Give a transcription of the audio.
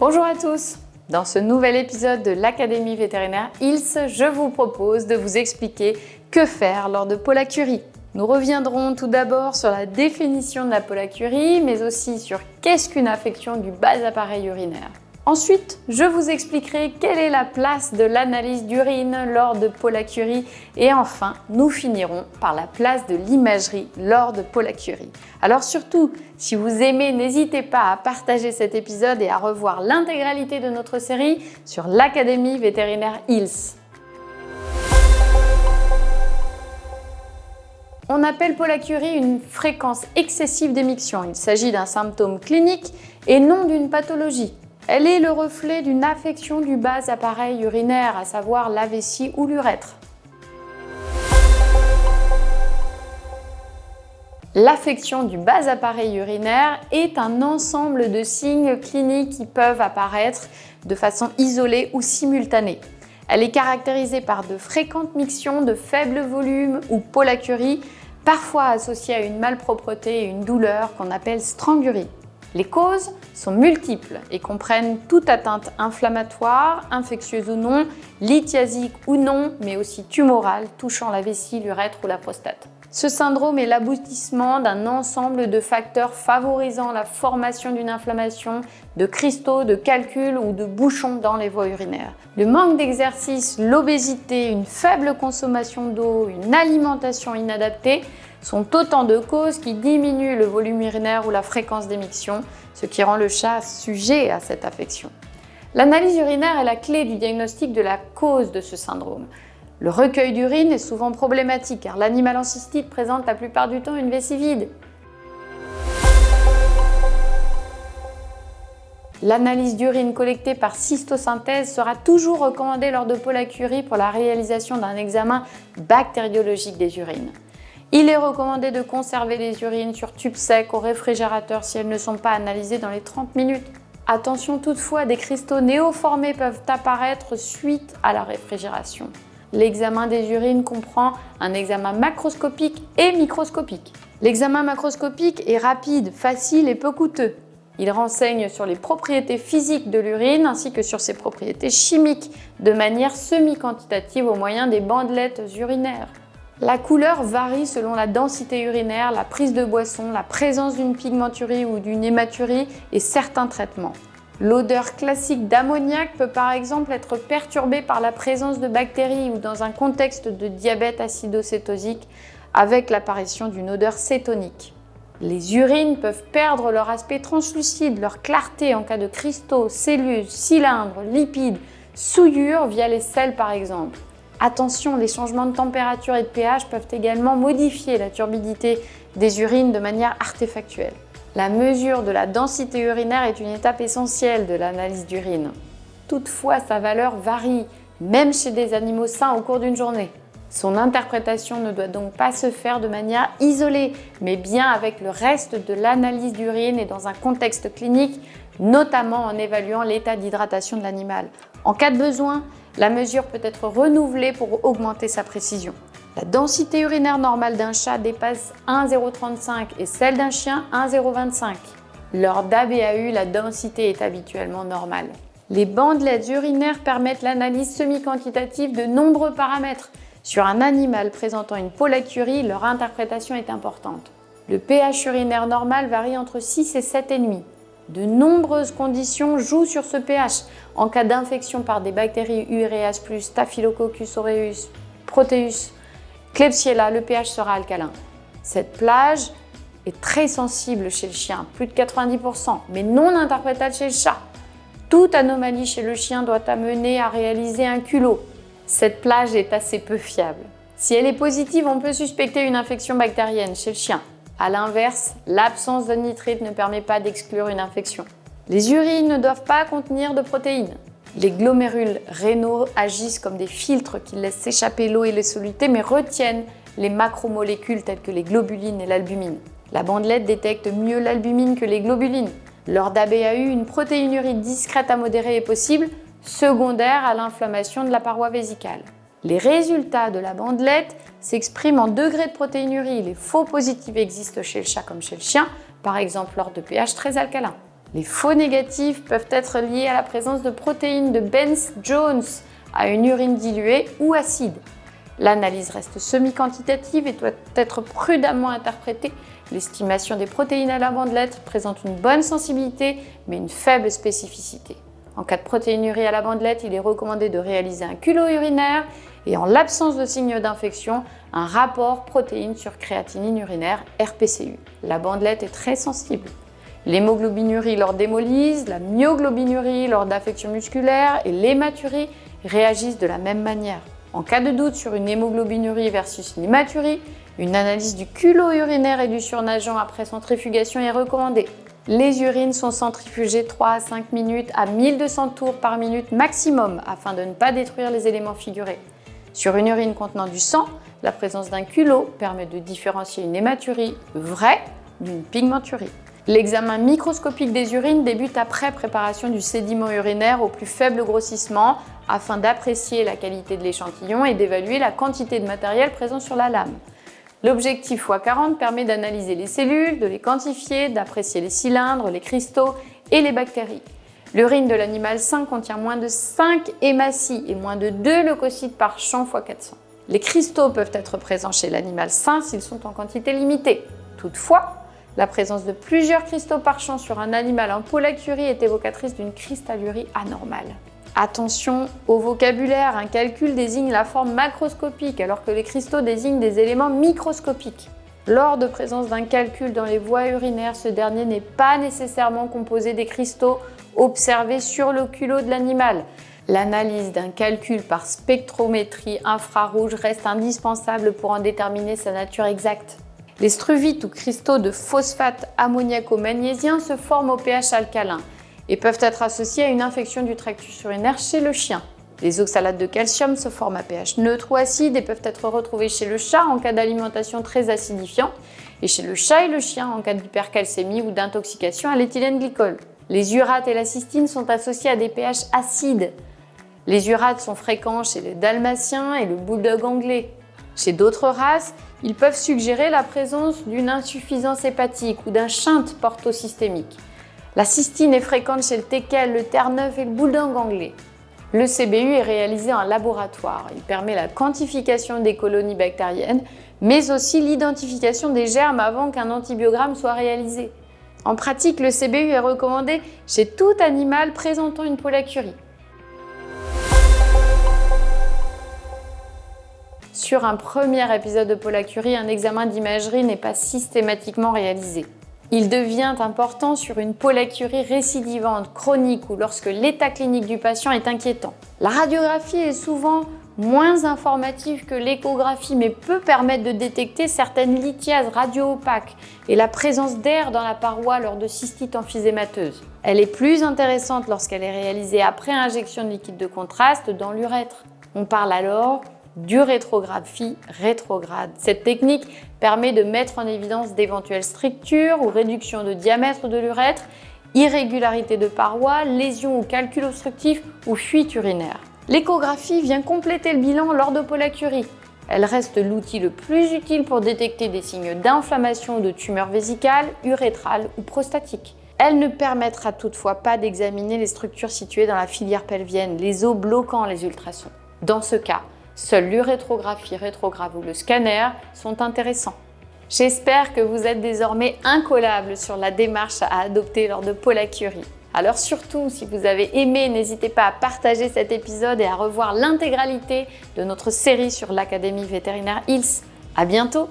Bonjour à tous! Dans ce nouvel épisode de l'Académie vétérinaire ILS, je vous propose de vous expliquer que faire lors de pollacurie. Nous reviendrons tout d'abord sur la définition de la pollacurie, mais aussi sur qu'est-ce qu'une affection du bas appareil urinaire. Ensuite, je vous expliquerai quelle est la place de l'analyse d'urine lors de pollacurie et enfin, nous finirons par la place de l'imagerie lors de pollacurie. Alors surtout, si vous aimez, n'hésitez pas à partager cet épisode et à revoir l'intégralité de notre série sur l'Académie vétérinaire ILS. On appelle pollacurie une fréquence excessive d'émission. Il s'agit d'un symptôme clinique et non d'une pathologie. Elle est le reflet d'une affection du bas appareil urinaire, à savoir la vessie ou l'urètre. L'affection du bas appareil urinaire est un ensemble de signes cliniques qui peuvent apparaître de façon isolée ou simultanée. Elle est caractérisée par de fréquentes mictions de faible volume ou pollacurie, parfois associée à une malpropreté et une douleur qu'on appelle strangurie. Les causes sont multiples et comprennent toute atteinte inflammatoire, infectieuse ou non, lithiasique ou non, mais aussi tumorale touchant la vessie, l'urètre ou la prostate. Ce syndrome est l'aboutissement d'un ensemble de facteurs favorisant la formation d'une inflammation, de cristaux, de calculs ou de bouchons dans les voies urinaires. Le manque d'exercice, l'obésité, une faible consommation d'eau, une alimentation inadaptée sont autant de causes qui diminuent le volume urinaire ou la fréquence d'émission, ce qui rend le chat sujet à cette affection. L'analyse urinaire est la clé du diagnostic de la cause de ce syndrome. Le recueil d'urine est souvent problématique car l'animal en cystite présente la plupart du temps une vessie vide. L'analyse d'urine collectée par cystosynthèse sera toujours recommandée lors de pollacurie pour la réalisation d'un examen bactériologique des urines. Il est recommandé de conserver les urines sur tube sec au réfrigérateur si elles ne sont pas analysées dans les 30 minutes. Attention toutefois, des cristaux néoformés peuvent apparaître suite à la réfrigération. L'examen des urines comprend un examen macroscopique et microscopique. L'examen macroscopique est rapide, facile et peu coûteux. Il renseigne sur les propriétés physiques de l'urine ainsi que sur ses propriétés chimiques de manière semi-quantitative au moyen des bandelettes urinaires. La couleur varie selon la densité urinaire, la prise de boisson, la présence d'une pigmenturie ou d'une hématurie et certains traitements. L'odeur classique d'ammoniac peut par exemple être perturbée par la présence de bactéries ou dans un contexte de diabète acidocétosique avec l'apparition d'une odeur cétonique. Les urines peuvent perdre leur aspect translucide, leur clarté en cas de cristaux, cellules, cylindres, lipides, souillures via les selles par exemple. Attention, les changements de température et de pH peuvent également modifier la turbidité des urines de manière artefactuelle. La mesure de la densité urinaire est une étape essentielle de l'analyse d'urine. Toutefois, sa valeur varie, même chez des animaux sains au cours d'une journée. Son interprétation ne doit donc pas se faire de manière isolée, mais bien avec le reste de l'analyse d'urine et dans un contexte clinique, notamment en évaluant l'état d'hydratation de l'animal. En cas de besoin, la mesure peut être renouvelée pour augmenter sa précision. La densité urinaire normale d'un chat dépasse 1,035 et celle d'un chien 1,025. Lors d'ABAU, la densité est habituellement normale. Les bandelettes urinaires permettent l'analyse semi-quantitative de nombreux paramètres. Sur un animal présentant une pollacurie, leur interprétation est importante. Le pH urinaire normal varie entre 6 et 7,5. De nombreuses conditions jouent sur ce pH. En cas d'infection par des bactéries Ureas+, Staphylococcus aureus, Proteus, Klebsiella, le pH sera alcalin. Cette plage est très sensible chez le chien, plus de 90%, mais non interprétable chez le chat. Toute anomalie chez le chien doit amener à réaliser un culot. Cette plage est assez peu fiable. Si elle est positive, on peut suspecter une infection bactérienne chez le chien. A l'inverse, l'absence de nitrite ne permet pas d'exclure une infection. Les urines ne doivent pas contenir de protéines. Les glomérules rénaux agissent comme des filtres qui laissent s'échapper l'eau et les solutés mais retiennent les macromolécules telles que les globulines et l'albumine. La bandelette détecte mieux l'albumine que les globulines. Lors d'ABAU, une protéinurie discrète à modérée est possible, secondaire à l'inflammation de la paroi vésicale. Les résultats de la bandelette s'expriment en degrés de protéinurie. Les faux positifs existent chez le chat comme chez le chien, par exemple lors de pH très alcalin. Les faux négatifs peuvent être liés à la présence de protéines de Benz-Jones, à une urine diluée ou acide. L'analyse reste semi-quantitative et doit être prudemment interprétée. L'estimation des protéines à la bandelette présente une bonne sensibilité, mais une faible spécificité. En cas de protéinurie à la bandelette, il est recommandé de réaliser un culot urinaire et en l'absence de signes d'infection, un rapport protéines sur créatinine urinaire RPCU. La bandelette est très sensible. L'hémoglobinurie lors d'hémolyse, la myoglobinurie lors d'affections musculaires et l'hématurie réagissent de la même manière. En cas de doute sur une hémoglobinurie versus une hématurie, une analyse du culot urinaire et du surnageant après centrifugation est recommandée. Les urines sont centrifugées 3 à 5 minutes à 1200 tours par minute maximum afin de ne pas détruire les éléments figurés. Sur une urine contenant du sang, la présence d'un culot permet de différencier une hématurie vraie d'une pigmenturie. L'examen microscopique des urines débute après préparation du sédiment urinaire au plus faible grossissement afin d'apprécier la qualité de l'échantillon et d'évaluer la quantité de matériel présent sur la lame. L'objectif x40 permet d'analyser les cellules, de les quantifier, d'apprécier les cylindres, les cristaux et les bactéries. L'urine de l'animal sain contient moins de 5 hématies et moins de 2 leucocytes par champ x 400. Les cristaux peuvent être présents chez l'animal sain s'ils sont en quantité limitée. Toutefois, la présence de plusieurs cristaux par champ sur un animal en pollacurie est évocatrice d'une cristallurie anormale. Attention au vocabulaire, un calcul désigne la forme macroscopique alors que les cristaux désignent des éléments microscopiques. Lors de présence d'un calcul dans les voies urinaires, ce dernier n'est pas nécessairement composé des cristaux observés sur le culot de l'animal. L'analyse d'un calcul par spectrométrie infrarouge reste indispensable pour en déterminer sa nature exacte. Les struvites ou cristaux de phosphate ammoniaco-magnésien se forment au pH alcalin et peuvent être associés à une infection du tractus urinaire chez le chien. Les oxalates de calcium se forment à pH neutre ou acide et peuvent être retrouvés chez le chat en cas d'alimentation très acidifiante et chez le chat et le chien en cas d'hypercalcémie ou d'intoxication à l'éthylène glycol. Les urates et la cystine sont associés à des pH acides. Les urates sont fréquents chez les dalmatiens et le bulldog anglais. Chez d'autres races, ils peuvent suggérer la présence d'une insuffisance hépatique ou d'un shunt portosystémique. La cystine est fréquente chez le teckel, le terre-neuf et le bulldog anglais. Le CBU est réalisé en laboratoire. Il permet la quantification des colonies bactériennes, mais aussi l'identification des germes avant qu'un antibiogramme soit réalisé. En pratique, le CBU est recommandé chez tout animal présentant une pollacurie. Sur un premier épisode de pollacurie, un examen d'imagerie n'est pas systématiquement réalisé. Il devient important sur une pollacurie récidivante, chronique ou lorsque l'état clinique du patient est inquiétant. La radiographie est souvent moins informative que l'échographie mais peut permettre de détecter certaines lithiases radio-opaques et la présence d'air dans la paroi lors de cystite emphysémateuse. Elle est plus intéressante lorsqu'elle est réalisée après injection de liquide de contraste dans l'urètre. On parle alors d'urétrographie rétrograde. Cette technique permet de mettre en évidence d'éventuelles strictures ou réductions de diamètre de l'urètre, irrégularités de parois, lésions ou calculs obstructifs ou fuites urinaires. L'échographie vient compléter le bilan lors de pollacurie. Elle reste l'outil le plus utile pour détecter des signes d'inflammation ou de tumeurs vésicales, urétrales ou prostatiques. Elle ne permettra toutefois pas d'examiner les structures situées dans la filière pelvienne, les os bloquant les ultrasons. Dans ce cas, seule l'urétrographie rétrograde ou le scanner sont intéressants. J'espère que vous êtes désormais incollable sur la démarche à adopter lors de pollacurie. Alors surtout, si vous avez aimé, n'hésitez pas à partager cet épisode et à revoir l'intégralité de notre série sur l'Académie vétérinaire Health. À bientôt!